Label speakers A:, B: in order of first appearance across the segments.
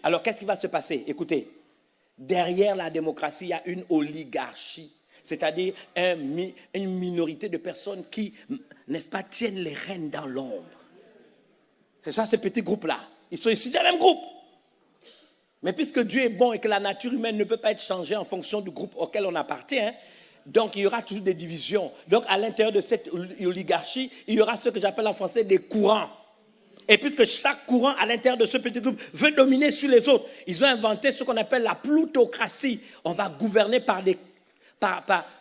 A: Alors, qu'est-ce qui va se passer? Écoutez, derrière la démocratie, il y a une oligarchie, c'est-à-dire une minorité de personnes qui, n'est-ce pas, tiennent les rênes dans l'ombre. C'est ça, ces petits groupes-là. Ils sont issus du même groupe. Mais puisque Dieu est bon et que la nature humaine ne peut pas être changée en fonction du groupe auquel on appartient, donc il y aura toujours des divisions. Donc à l'intérieur de cette oligarchie, il y aura ce que j'appelle en français des courants. Et puisque chaque courant à l'intérieur de ce petit groupe veut dominer sur les autres, ils ont inventé ce qu'on appelle la plutocratie. On va gouverner par des...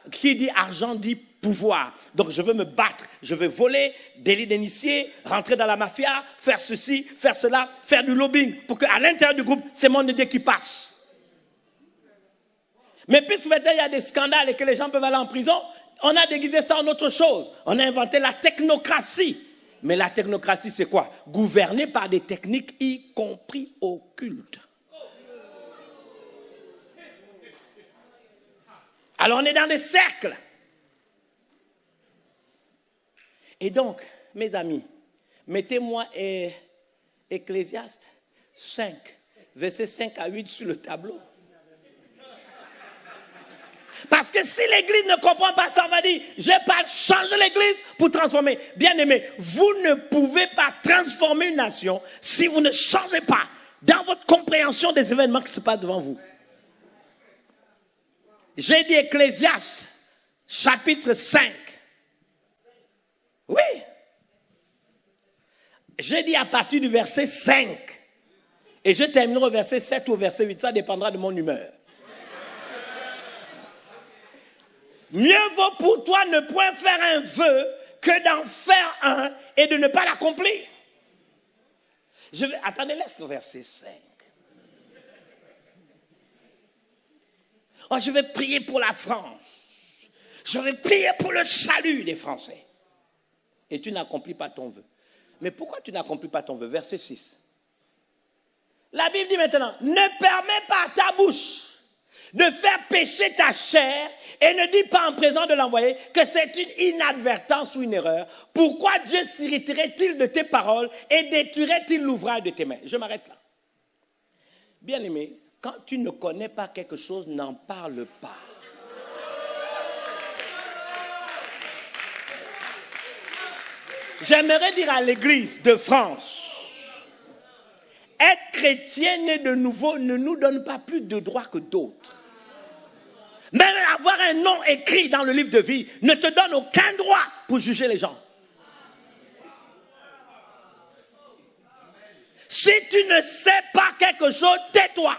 A: qui dit argent dit pouvoir. Donc je veux me battre, je veux voler, délit d'initié, rentrer dans la mafia, faire ceci, faire cela, faire du lobbying, pour qu'à l'intérieur du groupe, c'est mon idée qui passe. Mais puisque maintenant il y a des scandales et que les gens peuvent aller en prison, on a déguisé ça en autre chose. On a inventé la technocratie. Mais la technocratie, c'est quoi? Gouverner par des techniques, y compris occultes. Alors on est dans des cercles. Et donc, mes amis, mettez-moi Ecclésiaste 5, versets 5 à 8 sur le tableau. Parce que si l'Église ne comprend pas ça, on va dire, je n'ai pas changé l'Église pour transformer. Bien aimé, vous ne pouvez pas transformer une nation si vous ne changez pas dans votre compréhension des événements qui se passent devant vous. J'ai dit Ecclésiaste, chapitre 5. Oui. J'ai dit à partir du verset 5. Et je terminerai au verset 7 ou au verset 8. Ça dépendra de mon humeur. Mieux vaut pour toi ne point faire un vœu que d'en faire un et de ne pas l'accomplir. Attendez, laisse au verset 5. Oh, je vais prier pour la France. Je vais prier pour le salut des Français. Et tu n'accomplis pas ton vœu. Mais pourquoi tu n'accomplis pas ton vœu? Verset 6. La Bible dit maintenant, ne permets pas à ta bouche de faire pécher ta chair et ne dis pas en présence de l'envoyé que c'est une inadvertance ou une erreur. Pourquoi Dieu s'irriterait-il de tes paroles et détruirait-il l'ouvrage de tes mains? Je m'arrête là. Bien aimé, quand tu ne connais pas quelque chose, n'en parle pas. J'aimerais dire à l'Église de France, être chrétien né de nouveau ne nous donne pas plus de droits que d'autres. Même avoir un nom écrit dans le livre de vie ne te donne aucun droit pour juger les gens. Si tu ne sais pas quelque chose, tais-toi.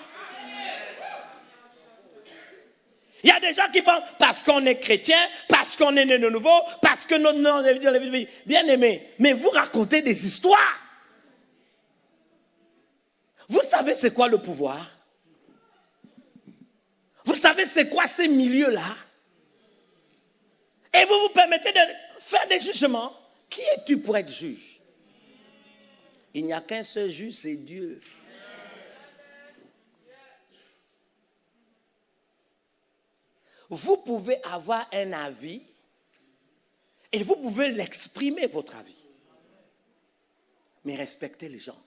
A: Il y a des gens qui pensent, parce qu'on est chrétien, parce qu'on est né de nouveau, parce que notre nom est dans la vie de vie. Bien aimé, mais vous racontez des histoires. Vous savez c'est quoi le pouvoir? Vous savez c'est quoi ces milieux-là? Et vous vous permettez de faire des jugements. Qui es-tu pour être juge? Il n'y a qu'un seul juge, c'est Dieu. Vous pouvez avoir un avis et vous pouvez l'exprimer, votre avis. Mais respectez les gens.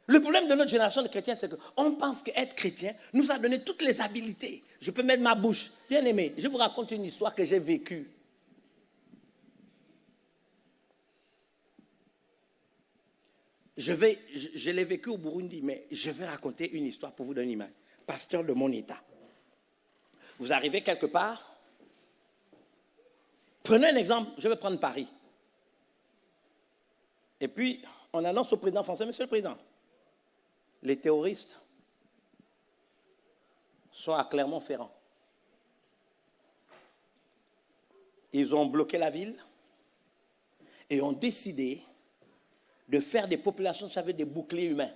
A: Le problème de notre génération de chrétiens, c'est qu'on pense qu'être chrétien nous a donné toutes les habiletés. Je peux mettre ma bouche. Bien aimé, je vous raconte une histoire que j'ai vécue. Je l'ai vécu au Burundi, mais je vais raconter une histoire pour vous donner une image. Pasteur de mon état. Vous arrivez quelque part. Prenez un exemple, je vais prendre Paris. Et puis, on annonce au président français, Monsieur le Président, les terroristes sont à Clermont-Ferrand. Ils ont bloqué la ville et ont décidé de faire des populations, vous savez, des boucliers humains.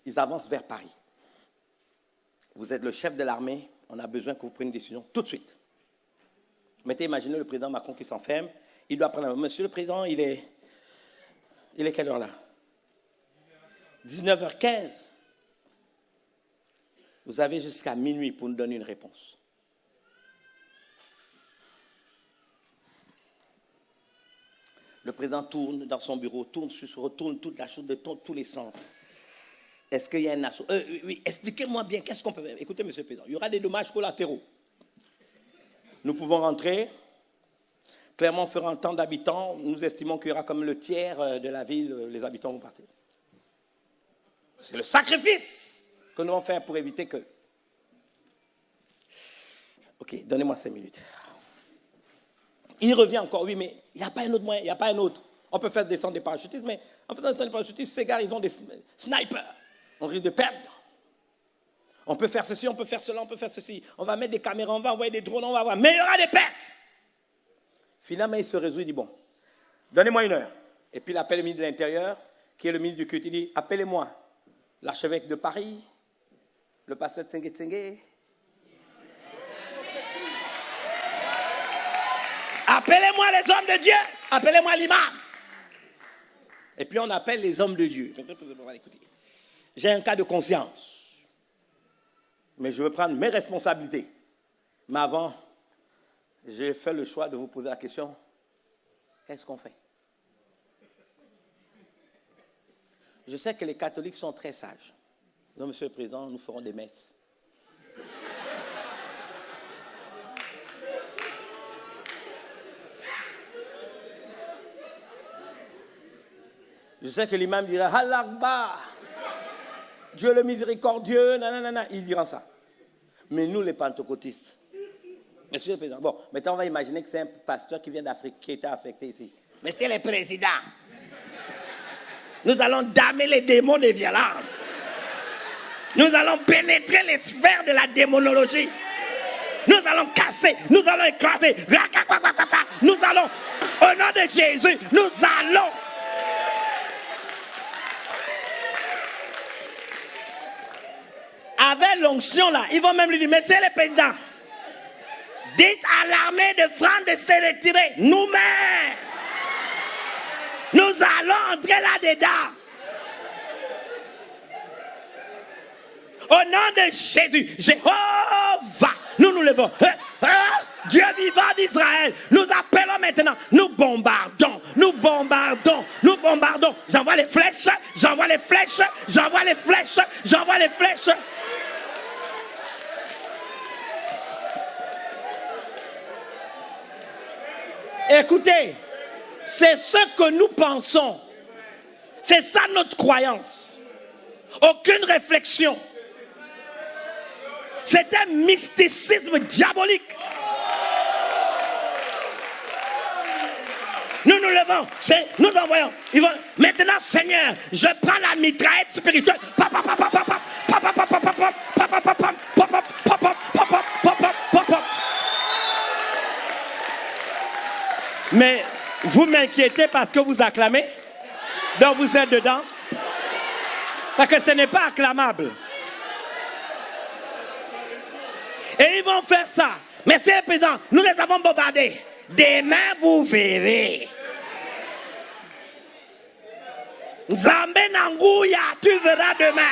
A: Ils avancent vers Paris. Vous êtes le chef de l'armée, on a besoin que vous preniez une décision tout de suite. Mettez, imaginez le président Macron qui s'enferme, il doit prendre... Monsieur le Président, il est quelle heure là? 19h15. Vous avez jusqu'à minuit pour nous donner une réponse. Le président tourne dans son bureau, retourne toute la chose de tous les sens. Est-ce qu'il y a un assaut? Oui, expliquez-moi bien, qu'est-ce qu'on peut faire? Écoutez, monsieur le président, il y aura des dommages collatéraux. Nous pouvons rentrer. Clairement, feront tant d'habitants. Nous estimons qu'il y aura comme le tiers de la ville, les habitants vont partir. C'est le sacrifice que nous allons faire pour éviter que... Ok, donnez-moi 5 minutes. Il revient encore, oui, mais il n'y a pas un autre moyen, il n'y a pas un autre. On peut faire descendre des parachutistes, mais en faisant descendre des parachutistes, ces gars, ils ont des snipers. On risque de perdre. On peut faire ceci, on peut faire cela, on peut faire ceci. On va mettre des caméras, on va envoyer des drones, on va voir. Mais il y aura des pertes. Finalement, il se résout, il dit, bon, donnez-moi 1 heure. Et puis il appelle le ministre de l'Intérieur, qui est le ministre du culte. Il dit, appelez-moi l'archevêque de Paris, le pasteur Tsengue Tsengue. Appelez-moi les hommes de Dieu, appelez-moi l'imam. Et puis on appelle les hommes de Dieu. Écoutez, j'ai un cas de conscience, mais je veux prendre mes responsabilités. Mais avant, j'ai fait le choix de vous poser la question, qu'est-ce qu'on fait? Je sais que les catholiques sont très sages. Non, monsieur le président, nous ferons des messes. Je sais que l'imam dira « Allah Akbar » Dieu le miséricordieux, nanana, ils diront ça. Mais nous, les pentecôtistes, monsieur le président, bon, maintenant on va imaginer que c'est un pasteur qui vient d'Afrique, qui était affecté ici. Mais c'est le président. Nous allons damer les démons de violence. Nous allons pénétrer les sphères de la démonologie. Nous allons casser, nous allons écraser. Nous allons, au nom de Jésus, nous allons. Avec l'onction là, ils vont même lui dire, monsieur le président, dites à l'armée de France de se retirer. Nous-mêmes, nous allons entrer là-dedans. Au nom de Jésus, Jéhovah, nous nous levons. Dieu vivant d'Israël, nous appelons maintenant, nous bombardons, nous bombardons, nous bombardons. J'envoie les flèches, j'envoie les flèches, j'envoie les flèches, j'envoie les flèches. Écoutez, c'est ce que nous pensons. C'est ça notre croyance. Aucune réflexion. C'est un mysticisme diabolique. Nous nous levons, nous envoyons. Maintenant, Seigneur, je prends la mitraillette spirituelle. Mais vous m'inquiétez parce que vous acclamez. Donc vous êtes dedans. Parce que ce n'est pas acclamable. Et ils vont faire ça. Mais c'est le président, nous les avons bombardés. Demain, vous verrez. Nzambe Nangouya, tu verras demain.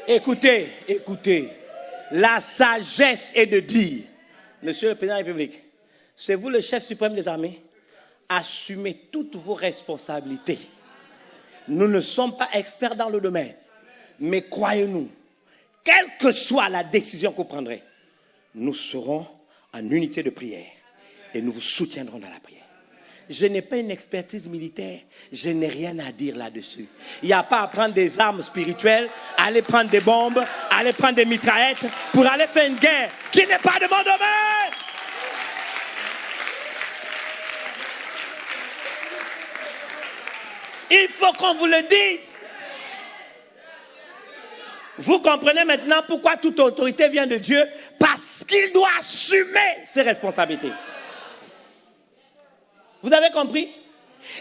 A: Écoutez, écoutez. La sagesse est de dire, monsieur le président de la République, c'est vous le chef suprême des armées, assumez toutes vos responsabilités. Nous ne sommes pas experts dans le domaine, mais croyez-nous, quelle que soit la décision que vous prendrez, nous serons en unité de prière et nous vous soutiendrons dans la prière. Je n'ai pas une expertise militaire, je n'ai rien à dire là-dessus. Il n'y a pas à prendre des armes spirituelles, aller prendre des bombes, aller prendre des mitraillettes pour aller faire une guerre qui n'est pas de mon domaine. Il faut qu'on vous le dise. Vous comprenez maintenant pourquoi toute autorité vient de Dieu? Parce qu'il doit assumer ses responsabilités. Vous avez compris?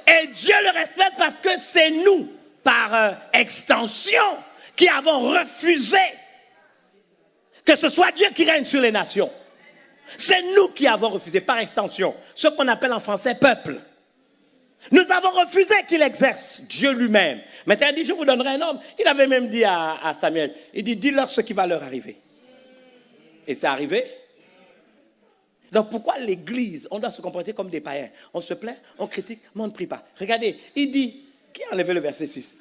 A: Et Dieu le respecte parce que c'est nous, par extension, qui avons refusé que ce soit Dieu qui règne sur les nations. C'est nous qui avons refusé, par extension, ce qu'on appelle en français peuple. Nous avons refusé qu'il exerce Dieu lui-même. Maintenant, il dit, je vous donnerai un homme. Il avait même dit à Samuel, il dit, dis-leur ce qui va leur arriver. Et c'est arrivé. Donc pourquoi l'Église, on doit se comporter comme des païens? On se plaint, on critique, mais on ne prie pas. Regardez, il dit, qui a enlevé le verset 6?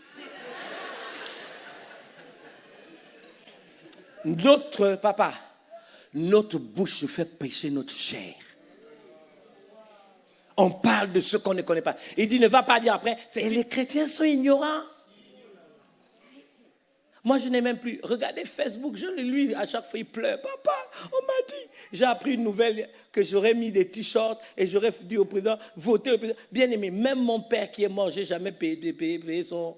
A: Notre papa, notre bouche fait pécher notre chair. On parle de ce qu'on ne connaît pas. Il dit, ne va pas dire après, et les chrétiens sont ignorants. Moi, je n'ai même plus. Regardez Facebook, je le lis à chaque fois, il pleure. Papa, on m'a dit. J'ai appris une nouvelle que j'aurais mis des t-shirts et j'aurais dit au président, votez le président. Bien aimé, même mon père qui est mort, je n'ai jamais payé son.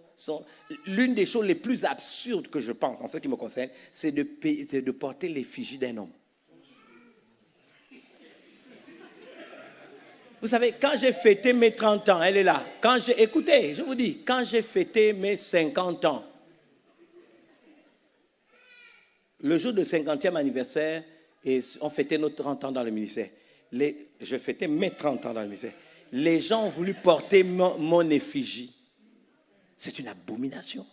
A: L'une des choses les plus absurdes que je pense, en ce qui me concerne, c'est de porter l'effigie d'un homme. Vous savez, quand j'ai fêté mes 30 ans, elle est là. Écoutez, je vous dis, quand j'ai fêté mes 50 ans, le jour du 50e anniversaire, et on fêtait nos 30 ans dans le ministère. Je fêtais mes 30 ans dans le ministère. Les gens ont voulu porter mon effigie. C'est une abomination.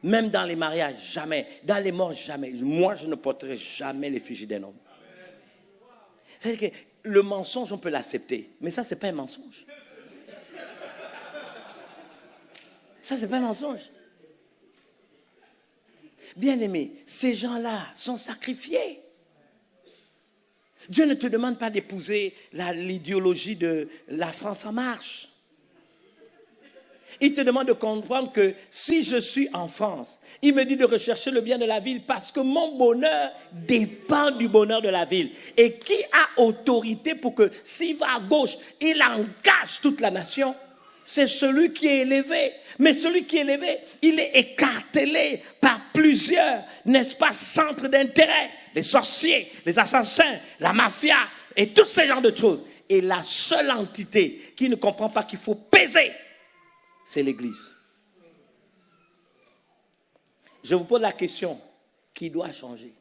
A: Même dans les mariages, jamais. Dans les morts, jamais. Moi, je ne porterai jamais l'effigie d'un homme. C'est-à-dire que le mensonge, on peut l'accepter. Mais ça, ce n'est pas un mensonge. Ça, ce n'est pas un mensonge. Bien-aimé, ces gens-là sont sacrifiés. Dieu ne te demande pas d'épouser l'idéologie de la France en marche. Il te demande de comprendre que si je suis en France, il me dit de rechercher le bien de la ville parce que mon bonheur dépend du bonheur de la ville. Et qui a autorité pour que s'il va à gauche, il engage toute la nation? C'est celui qui est élevé. Mais celui qui est élevé, il est écartelé par plusieurs, n'est-ce pas, centres d'intérêt. Les sorciers, les assassins, la mafia et tous ces genres de choses. Et la seule entité qui ne comprend pas qu'il faut peser, c'est l'Église. Je vous pose la question, qui doit changer?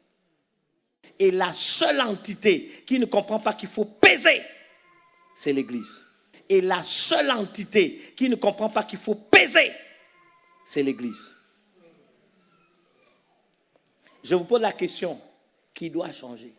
A: Et la seule entité qui ne comprend pas qu'il faut peser, c'est l'Église. Et la seule entité qui ne comprend pas qu'il faut peser, c'est l'Église. Je vous pose la question, qui doit changer?